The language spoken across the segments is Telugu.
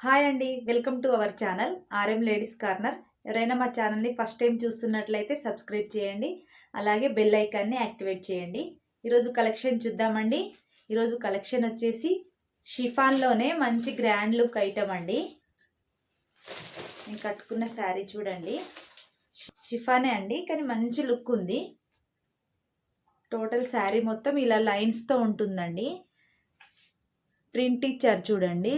హాయ్ అండి, welcome to our channel RM ladies corner. ఎవరైనా మా ఛానల్ని ఫస్ట్ టైం చూస్తున్నట్లయితే సబ్స్క్రైబ్ చేయండి, అలాగే బెల్ ఐకాన్ని యాక్టివేట్ చేయండి. ఈరోజు కలెక్షన్ చూద్దామండి. ఈరోజు కలెక్షన్ వచ్చేసి షిఫాన్లోనే మంచి గ్రాండ్ లుక్ ఐటమ్ అండి. నేను కట్టుకున్న శారీ చూడండి, షిఫానే అండి, కానీ మంచి లుక్ ఉంది. టోటల్ శారీ మొత్తం ఇలా లైన్స్తో ఉంటుందండి. ప్రింట్ ఇచ్చారు చూడండి,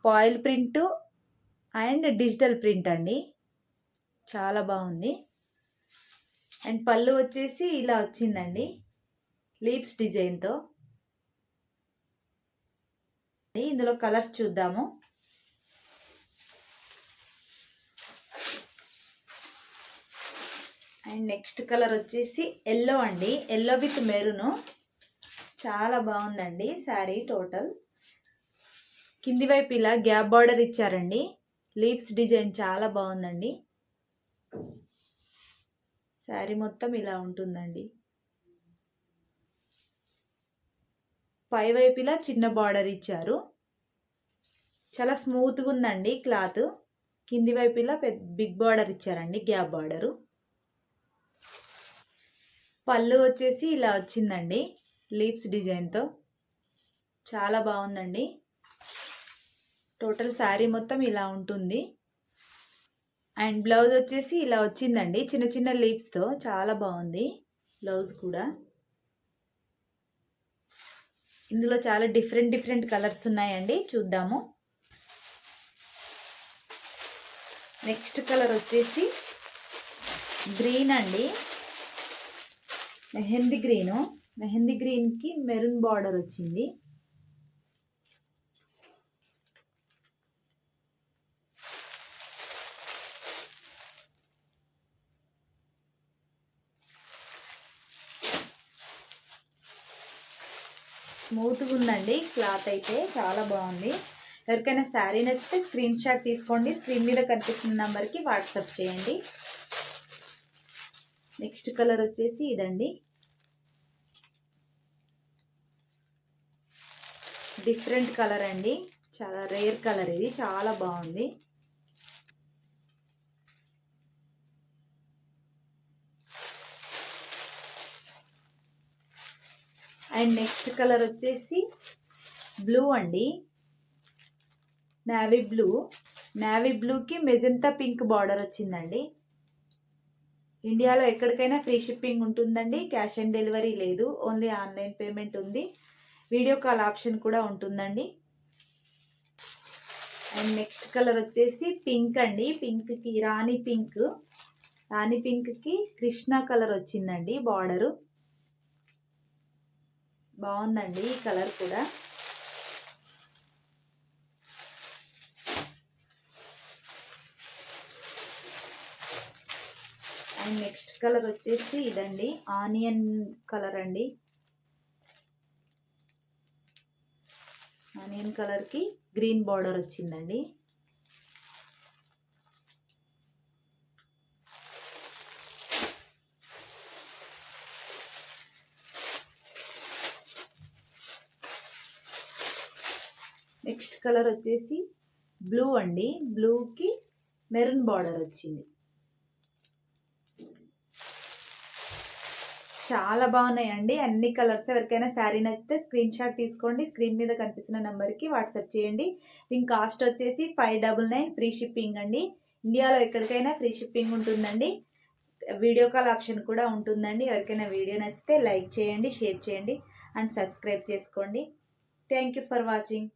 foil print and digital print అండి, చాలా బాగుంది. అండ్ పళ్ళు వచ్చేసి ఇలా వచ్చిందండి, లీవ్స్ డిజైన్తో. ఇందులో కలర్స్ చూద్దాము. అండ్ నెక్స్ట్ కలర్ వచ్చేసి ఎల్లో అండి, ఎల్లో విత్ మెరూన్. చాలా బాగుందండి శారీ. టోటల్ కింది వైపు ఇలా గ్యాప్ బార్డర్ ఇచ్చారండి, లీవ్స్ డిజైన్ చాలా బాగుందండి. శారీ మొత్తం ఇలా ఉంటుందండి. పై వైపు ఇలా చిన్న బార్డర్ ఇచ్చారు, చాలా స్మూత్గా ఉందండి క్లాత్. కింది వైపు ఇలా బిగ్ బార్డర్ ఇచ్చారండి, గ్యాప్ బార్డరు. పళ్ళు వచ్చేసి ఇలా వచ్చిందండి, లీవ్స్ డిజైన్తో, చాలా బాగుందండి. టోటల్ శారీ మొత్తం ఇలా ఉంటుంది. అండ్ బ్లౌజ్ వచ్చేసి ఇలా వచ్చిందండి, చిన్న చిన్న లీవ్స్తో, చాలా బాగుంది బ్లౌజ్ కూడా. ఇందులో చాలా డిఫరెంట్ కలర్స్ ఉన్నాయండి, చూద్దాము. నెక్స్ట్ కలర్ వచ్చేసి గ్రీన్ అండి, మెహందీ గ్రీను. మెహందీ గ్రీన్కి మెరూన్ బార్డర్ వచ్చింది. స్మూత్గా ఉందండి క్లాత్ అయితే, చాలా బాగుంది. ఎవరికైనా శారీ నచ్చితే స్క్రీన్ షాట్ తీసుకోండి, స్క్రీన్ మీద కనిపిస్తున్న నెంబర్కి వాట్సాప్ చేయండి. నెక్స్ట్ కలర్ వచ్చేసి ఇదండి, డిఫరెంట్ కలర్ అండి, చాలా రేర్ కలర్ ఇది, చాలా బాగుంది. అండ్ నెక్స్ట్ కలర్ వచ్చేసి బ్లూ అండి, నావీ బ్లూ. నావీ బ్లూకి మెజంతా పింక్ బార్డర్ వచ్చిందండి. ఇండియాలో ఎక్కడికైనా ఫ్రీ షిప్పింగ్ ఉంటుందండి, క్యాష్ ఆన్ డెలివరీ లేదు, ఓన్లీ ఆన్లైన్ పేమెంట్ ఉంది. వీడియో కాల్ ఆప్షన్ కూడా ఉంటుందండి. అండ్ నెక్స్ట్ కలర్ వచ్చేసి పింక్ అండి, పింక్కి రాణి పింక్. రాణి పింక్కి కృష్ణ కలర్ వచ్చిందండి బార్డరు, బాగుందండి ఈ కలర్ కూడా. అండ్ నెక్స్ట్ కలర్ వచ్చేసి ఇదండి, ఆనియన్ కలర్ అండి. ఆనియన్ కలర్కి గ్రీన్ బార్డర్ వచ్చిందండి. నెక్స్ట్ కలర్ వచ్చేసి బ్లూ అండి, బ్లూకి మెరూన్ బార్డర్ వచ్చింది. చాలా బాగున్నాయండి అన్ని కలర్స్. ఎవరికైనా శారీ నచ్చితే స్క్రీన్ షాట్ తీసుకోండి, స్క్రీన్ మీద కనిపిస్తున్న నెంబర్కి వాట్సాప్ చేయండి. దీని కాస్ట్ వచ్చేసి 599, ఫ్రీ షిప్పింగ్ అండి. ఇండియాలో ఎక్కడికైనా ఫ్రీ షిప్పింగ్ ఉంటుందండి. వీడియో కాల్ ఆప్షన్ కూడా ఉంటుందండి. ఎవరికైనా వీడియో నచ్చితే లైక్ చేయండి, షేర్ చేయండి అండ్ సబ్స్క్రైబ్ చేసుకోండి. Thank you for watching.